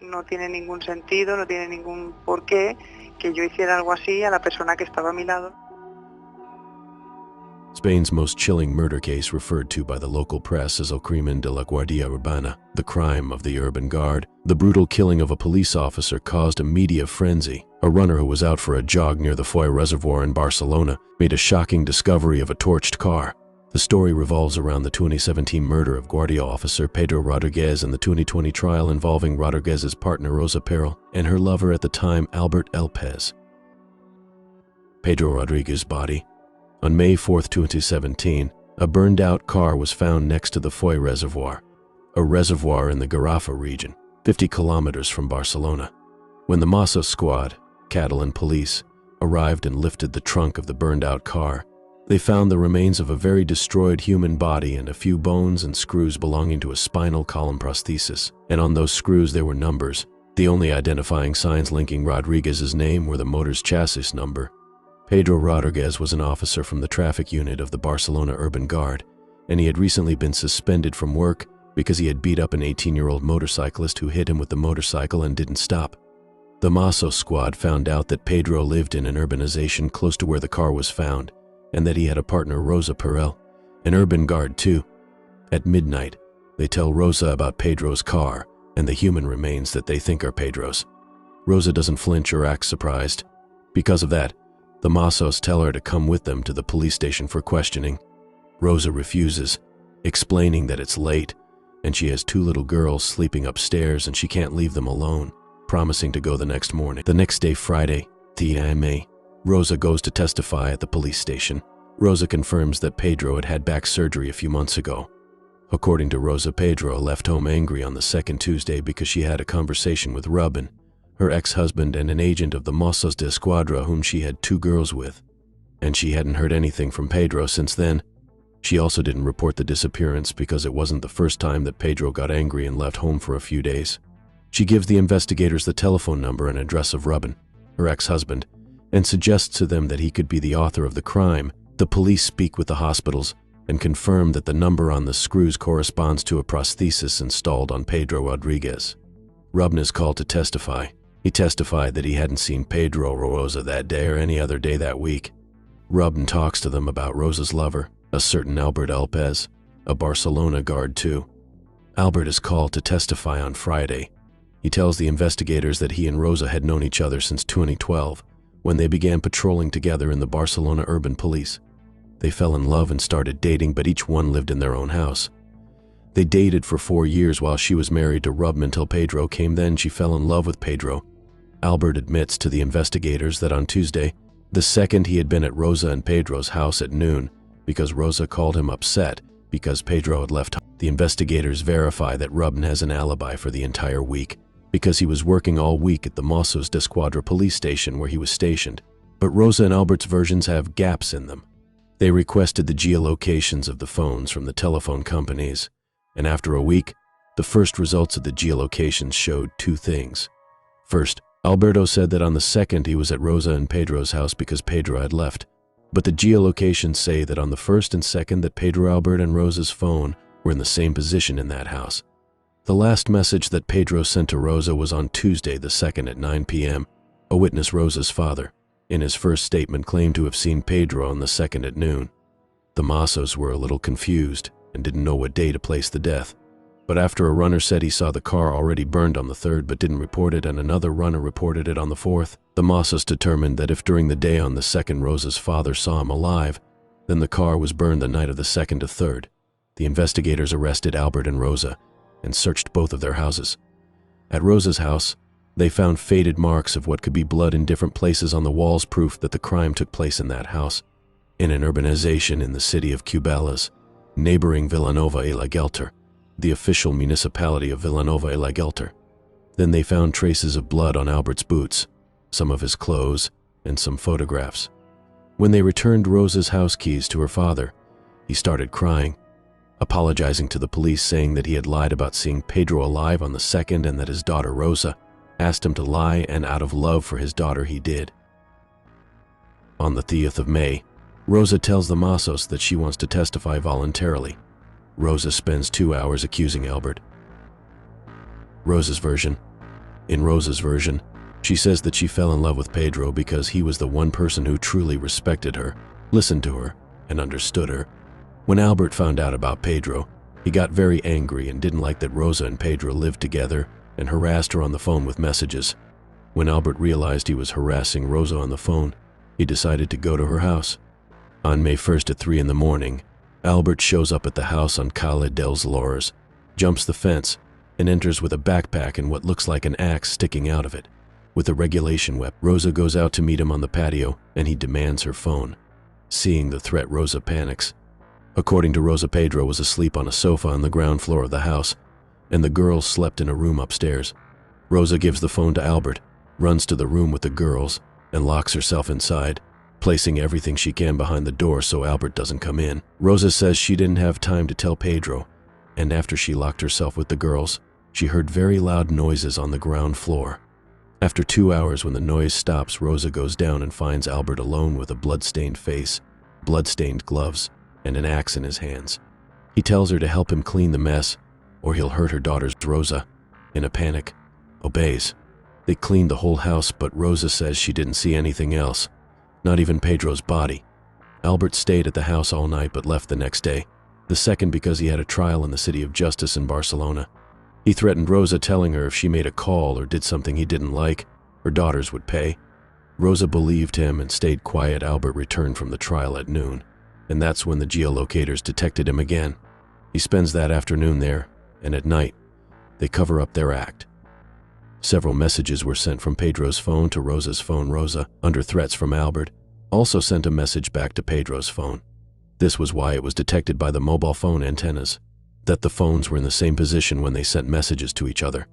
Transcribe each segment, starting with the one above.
No tiene ningún sentido, no tiene ningún porqué que yo hiciera algo así a la persona que estaba a mi lado. Spain's most chilling murder case, referred to by the local press as El Crimen de la Guardia Urbana, the crime of the urban guard, the brutal killing of a police officer caused a media frenzy. A runner who was out for a jog near the Foy Reservoir in Barcelona made a shocking discovery of a torched car. The story revolves around the 2017 murder of Guardia officer Pedro Rodriguez and the 2020 trial involving Rodriguez's partner Rosa Perel and her lover at the time, Albert Lopez. Pedro Rodriguez's body. On May 4, 2017, a burned-out car was found next to the Foy Reservoir, a reservoir in the Garrafa region, 50 kilometers from Barcelona. When the Mossos squad, Catalan police, arrived and lifted the trunk of the burned-out car, they found the remains of a very destroyed human body and a few bones and screws belonging to a spinal column prosthesis. And on those screws there were numbers. The only identifying signs linking Rodriguez's name were the motor's chassis number. Pedro Rodriguez was an officer from the traffic unit of the Barcelona Urban Guard, and he had recently been suspended from work because he had beat up an 18-year-old motorcyclist who hit him with the motorcycle and didn't stop. The Mossos squad found out that Pedro lived in an urbanization close to where the car was found, and that he had a partner, Rosa Perel, an urban guard too. At midnight, they tell Rosa about Pedro's car and the human remains that they think are Pedro's. Rosa doesn't flinch or act surprised. Because of that, the Mossos tell her to come with them to the police station for questioning. Rosa refuses, explaining that it's late and she has 2 little girls sleeping upstairs and she can't leave them alone, promising to go the next morning. The next day, Friday, 10 May, Rosa goes to testify at the police station. Rosa confirms that Pedro had back surgery a few months ago. According to Rosa, Pedro left home angry on the second Tuesday because she had a conversation with Ruben, her ex-husband and an agent of the Mossos de Escuadra whom she had 2 girls with, and she hadn't heard anything from Pedro since then. She also didn't report the disappearance because it wasn't the first time that Pedro got angry and left home for a few days. She gives the investigators the telephone number and address of Ruben, her ex-husband, and suggests to them that he could be the author of the crime. The police speak with the hospitals and confirm that the number on the screws corresponds to a prosthesis installed on Pedro Rodriguez. Ruben is called to testify. He testified that he hadn't seen Pedro or Rosa that day or any other day that week. Ruben talks to them about Rosa's lover, a certain Albert Lopez, a Barcelona guard too. Albert is called to testify on Friday. He tells the investigators that he and Rosa had known each other since 2012, when they began patrolling together in the Barcelona Urban Police. They fell in love and started dating, but each one lived in their own house. They dated for 4 years while she was married to Ruben until Pedro came. Then she fell in love with Pedro. Albert admits to the investigators that on Tuesday, the second, he had been at Rosa and Pedro's house at noon because Rosa called him upset because Pedro had left home. The investigators verify that Ruben has an alibi for the entire week because he was working all week at the Mossos de Escuadra police station where he was stationed. But Rosa and Albert's versions have gaps in them. They requested the geolocations of the phones from the telephone companies, and after a week, the first results of the geolocations showed 2 things. First, Alberto said that on the 2nd he was at Rosa and Pedro's house because Pedro had left, but the geolocations say that on the 1st and 2nd that Pedro, Albert, and Rosa's phone were in the same position in that house. The last message that Pedro sent to Rosa was on Tuesday the 2nd at 9 p.m. A witness, Rosa's father, in his first statement claimed to have seen Pedro on the 2nd at noon. The Mossos were a little confused and didn't know what day to place the death. But after a runner said he saw the car already burned on the 3rd but didn't report it and another runner reported it on the 4th, the Mossos determined that if during the day on the 2nd Rosa's father saw him alive, then the car was burned the night of the 2nd to 3rd. The investigators arrested Albert and Rosa and searched both of their houses. At Rosa's house, they found faded marks of what could be blood in different places on the walls, proof that the crime took place in that house, in an urbanization in the city of Cubelas, neighboring Vilanova i la Gelter, the official municipality of Vilanova i la Gelter. Then they found traces of blood on Albert's boots, some of his clothes, and some photographs. When they returned Rosa's house keys to her father, he started crying, apologizing to the police, saying that he had lied about seeing Pedro alive on the 2nd and that his daughter Rosa asked him to lie, and out of love for his daughter he did. On the 30th of May, Rosa tells the Mossos that she wants to testify voluntarily. Rosa spends 2 hours accusing Albert. Rosa's version: In Rosa's version, she says that she fell in love with Pedro because he was the one person who truly respected her, listened to her, and understood her. When Albert found out about Pedro, he got very angry and didn't like that Rosa and Pedro lived together and harassed her on the phone with messages. When Albert realized he was harassing Rosa on the phone, he decided to go to her house. On May 1st at 3 in the morning, Albert shows up at the house on Calle dels Lores, jumps the fence, and enters with a backpack and what looks like an axe sticking out of it. With a regulation weapon, Rosa goes out to meet him on the patio and he demands her phone. Seeing the threat, Rosa panics. According to Rosa, Pedro was asleep on a sofa on the ground floor of the house, and the girls slept in a room upstairs. Rosa gives the phone to Albert, runs to the room with the girls, and locks herself inside, placing everything she can behind the door so Albert doesn't come in. Rosa says she didn't have time to tell Pedro, and after she locked herself with the girls, she heard very loud noises on the ground floor. After 2 hours, when the noise stops, Rosa goes down and finds Albert alone with a blood-stained face, blood-stained gloves, and an axe in his hands. He tells her to help him clean the mess, or he'll hurt her daughters. Rosa, in a panic, obeys. They cleaned the whole house, but Rosa says she didn't see anything else, not even Pedro's body. Albert stayed at the house all night but left the next day, the second because he had a trial in the City of Justice in Barcelona. He threatened Rosa, telling her if she made a call or did something he didn't like, her daughters would pay. Rosa believed him and stayed quiet. Albert returned from the trial at noon, and that's when the geolocators detected him again. He spends that afternoon there, and at night, they cover up their act. Several messages were sent from Pedro's phone to Rosa's phone. Rosa, under threats from Albert, also sent a message back to Pedro's phone. This was why it was detected by the mobile phone antennas, that the phones were in the same position when they sent messages to each other.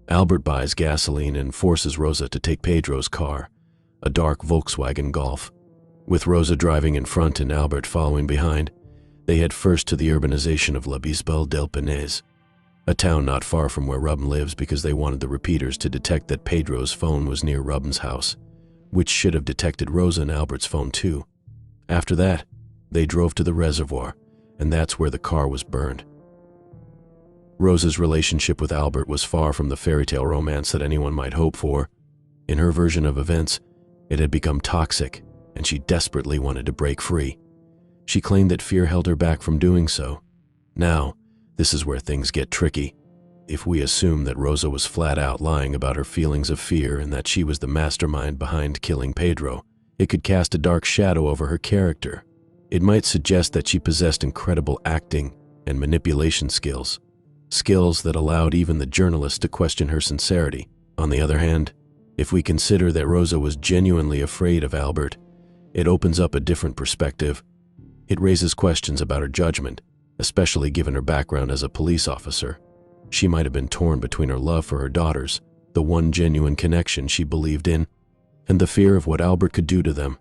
Albert buys gasoline and forces Rosa to take Pedro's car, a dark Volkswagen Golf. With Rosa driving in front and Albert following behind, they head first to the urbanization of La Bisbal del Penedès, a town not far from where Ruben lives, because they wanted the repeaters to detect that Pedro's phone was near Ruben's house, which should have detected Rosa and Albert's phone too. After that, they drove to the reservoir, and that's where the car was burned. Rosa's relationship with Albert was far from the fairy tale romance that anyone might hope for. In her version of events, it had become toxic, and she desperately wanted to break free. She claimed that fear held her back from doing so. Now, this is where things get tricky. If we assume that Rosa was flat out lying about her feelings of fear and that she was the mastermind behind killing Pedro, it could cast a dark shadow over her character. It might suggest that she possessed incredible acting and manipulation skills, skills that allowed even the journalists to question her sincerity. On the other hand, if we consider that Rosa was genuinely afraid of Albert, it opens up a different perspective. It raises questions about her judgment, especially given her background as a police officer. She might have been torn between her love for her daughters, the one genuine connection she believed in, and the fear of what Albert could do to them.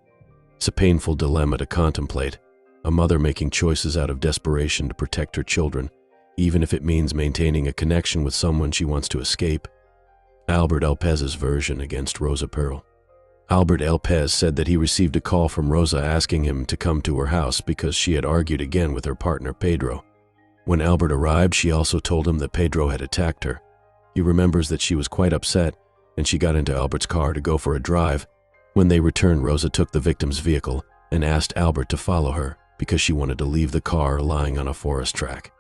It's a painful dilemma to contemplate, a mother making choices out of desperation to protect her children, even if it means maintaining a connection with someone she wants to escape. Albert Lopez's version against Rosa Pearl. Albert Lopez said that he received a call from Rosa asking him to come to her house because she had argued again with her partner Pedro. When Albert arrived, she also told him that Pedro had attacked her. He remembers that she was quite upset, and she got into Albert's car to go for a drive. When they returned, Rosa took the victim's vehicle and asked Albert to follow her because she wanted to leave the car lying on a forest track.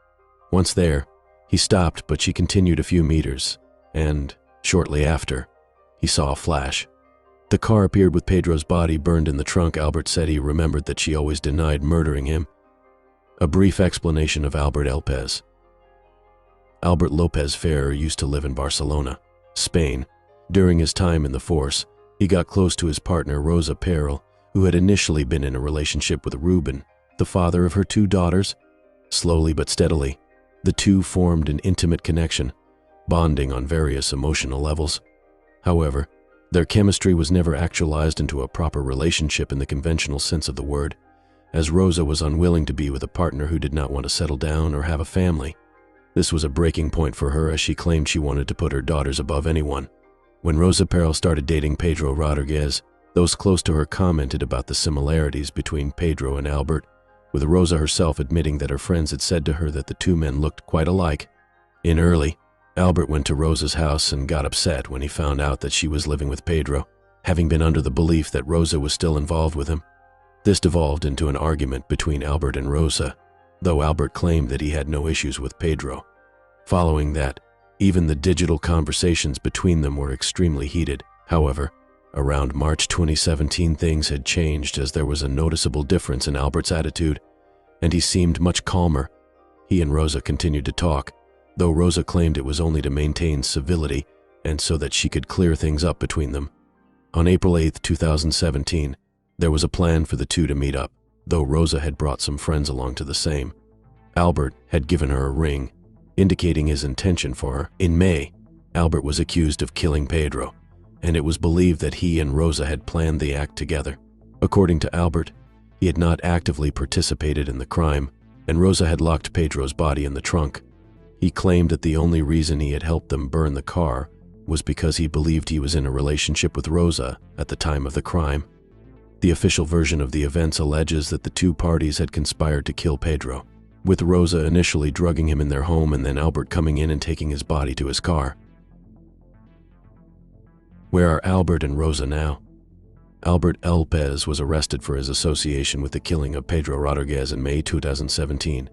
Once there, he stopped, but she continued a few meters, and shortly after, he saw a flash. The car appeared with Pedro's body burned in the trunk. Albert said he remembered that she always denied murdering him. A brief explanation of Albert Lopez. Albert Lopez Ferrer used to live in Barcelona, Spain. During his time in the force, he got close to his partner Rosa Pearl, who had initially been in a relationship with Ruben, the father of her 2 daughters. Slowly but steadily, the two formed an intimate connection, bonding on various emotional levels. However, their chemistry was never actualized into a proper relationship in the conventional sense of the word, as Rosa was unwilling to be with a partner who did not want to settle down or have a family. This was a breaking point for her, as she claimed she wanted to put her daughters above anyone. When Rosa Pearl started dating Pedro Rodriguez, those close to her commented about the similarities between Pedro and Albert, with Rosa herself admitting that her friends had said to her that the 2 men looked quite alike. In early Albert went to Rosa's house and got upset when he found out that she was living with Pedro, having been under the belief that Rosa was still involved with him. This devolved into an argument between Albert and Rosa, though Albert claimed that he had no issues with Pedro. Following that, even the digital conversations between them were extremely heated. However, around March 2017, things had changed as there was a noticeable difference in Albert's attitude, and he seemed much calmer. He and Rosa continued to talk, though Rosa claimed it was only to maintain civility and so that she could clear things up between them. On April 8, 2017, there was a plan for the two to meet up, though Rosa had brought some friends along to the same. Albert had given her a ring, indicating his intention for her. In May, Albert was accused of killing Pedro, and it was believed that he and Rosa had planned the act together. According to Albert, he had not actively participated in the crime, and Rosa had locked Pedro's body in the trunk. He claimed that the only reason he had helped them burn the car was because he believed he was in a relationship with Rosa at the time of the crime. The official version of the events alleges that the two parties had conspired to kill Pedro, with Rosa initially drugging him in their home and then Albert coming in and taking his body to his car. Where are Albert and Rosa now? Albert Lopez was arrested for his association with the killing of Pedro Rodriguez in May 2017.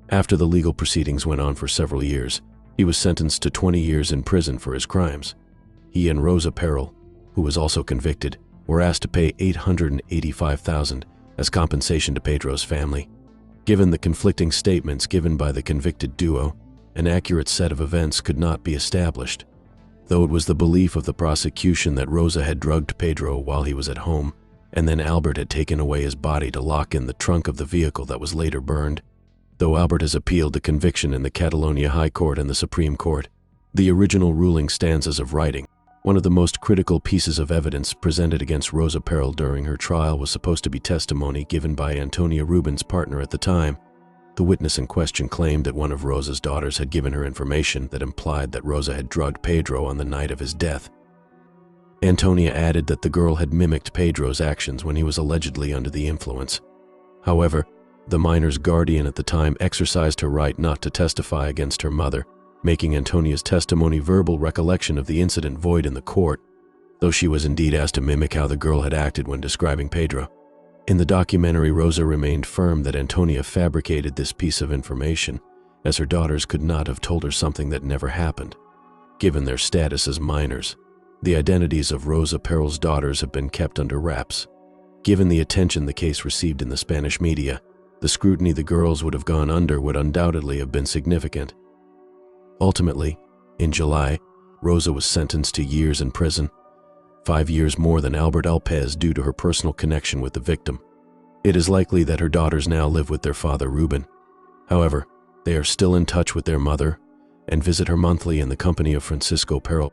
After the legal proceedings went on for several years, he was sentenced to 20 years in prison for his crimes. He and Rosa Perel, who was also convicted, were asked to pay $885,000 as compensation to Pedro's family. Given the conflicting statements given by the convicted duo, an accurate set of events could not be established. Though it was the belief of the prosecution that Rosa had drugged Pedro while he was at home, and then Albert had taken away his body to lock in the trunk of the vehicle that was later burned. Though Albert has appealed the conviction in the Catalonia High Court and the Supreme Court, the original ruling stands as of writing. One of the most critical pieces of evidence presented against Rosa Perel during her trial was supposed to be testimony given by Antonia Rubin's partner at the time. The witness in question claimed that one of Rosa's daughters had given her information that implied that Rosa had drugged Pedro on the night of his death. Antonia added that the girl had mimicked Pedro's actions when he was allegedly under the influence. However, the minor's guardian at the time exercised her right not to testify against her mother, making Antonia's testimony verbal recollection of the incident void in the court, though she was indeed asked to mimic how the girl had acted when describing Pedro. In the documentary, Rosa remained firm that Antonia fabricated this piece of information, as her daughters could not have told her something that never happened. Given their status as minors, the identities of Rosa Perel's daughters have been kept under wraps. Given the attention the case received in the Spanish media, the scrutiny the girls would have gone under would undoubtedly have been significant. Ultimately, in July, Rosa was sentenced to years in prison, 5 years more than Albert Lopez due to her personal connection with the victim. It is likely that her daughters now live with their father, Ruben. However, they are still in touch with their mother and visit her monthly in the company of Francisco Perel.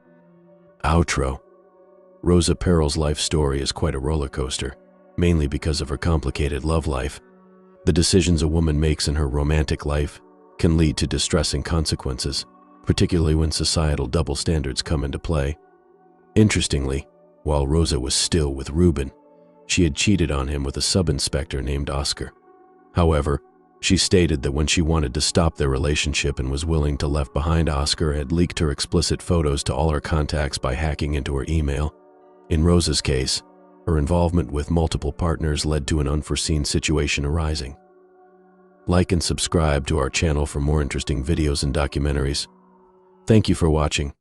Outro. Rosa Perel's life story is quite a roller coaster, mainly because of her complicated love life. The decisions a woman makes in her romantic life can lead to distressing consequences, particularly when societal double standards come into play. Interestingly, while Rosa was still with Ruben, she had cheated on him with a sub-inspector named Oscar. However, she stated that when she wanted to stop their relationship and was willing to leave behind, Oscar had leaked her explicit photos to all her contacts by hacking into her email. In Rosa's case, her involvement with multiple partners led to an unforeseen situation arising. Like and subscribe to our channel for more interesting videos and documentaries. Thank you for watching.